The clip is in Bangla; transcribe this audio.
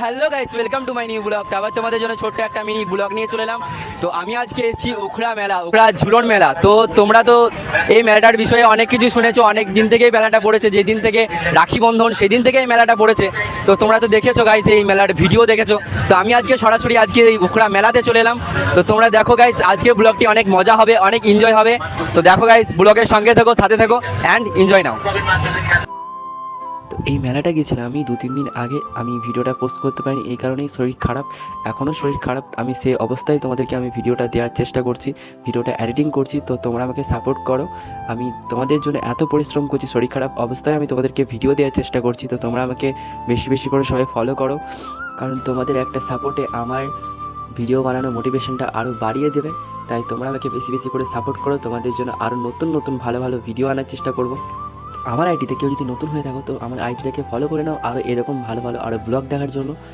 Hello guys, welcome to my new blog. তো আবার তোমাদের জন্য ছোট্ট একটা মিনি ব্লগ নিয়ে চলে এলাম। তো আমি আজকে এসেছি উখড়া মেলা, উখড়া ঝুলন মেলা। তো তোমরা তো এই মেলাটার বিষয়ে অনেক কিছু শুনেছো, অনেক দিন থেকেই মেলাটা পড়েছে, যেদিন থেকে রাখি বন্ধন সেদিন থেকে এই মেলাটা পড়েছে। তো তোমরা তো দেখেছো গাইস, এই মেলার ভিডিও দেখেছো। তো আমি আজকে সরাসরি আজকে এই উখড়া মেলাতে চলে এলাম। তো তোমরা দেখো গাইস, আজকে ব্লগটি অনেক মজা হবে, অনেক এনজয় হবে। তো দেখো গাইস, ব্লগের সঙ্গে থেকো, সাথে থেকো অ্যান্ড এনজয় নাও। তো এই মেলাটা গেছিলাম আমি 2-3 দিন আগে। আমি ভিডিওটা পোস্ট করতে পারিনি, এই কারণেই শরীর খারাপ, এখনও শরীর খারাপ। আমি সেই অবস্থায় তোমাদেরকে আমি ভিডিওটা দেওয়ার চেষ্টা করছি, ভিডিওটা এডিটিং করছি। তো তোমরা আমাকে সাপোর্ট করো, আমি তোমাদের জন্য এত পরিশ্রম করছি, শরীর খারাপ অবস্থায় আমি তোমাদেরকে ভিডিও দেওয়ার চেষ্টা করছি। তো তোমরা আমাকে বেশি বেশি করে সবাই ফলো করো, কারণ তোমাদের একটা সাপোর্টে আমার ভিডিও বানানোর মোটিভেশনটা আরও বাড়িয়ে দেবে। তাই তোমরা আমাকে বেশি বেশি করে সাপোর্ট করো, তোমাদের জন্য আরও নতুন নতুন ভালো ভালো ভিডিও আনার চেষ্টা করব। আমার আইডিতে কেউ যদি নতুন হয়ে থাকো তো আমার আইডিটাকে ফলো করে নাও, আরও এরকম ভালো ভালো আরও ব্লগ দেখার জন্য।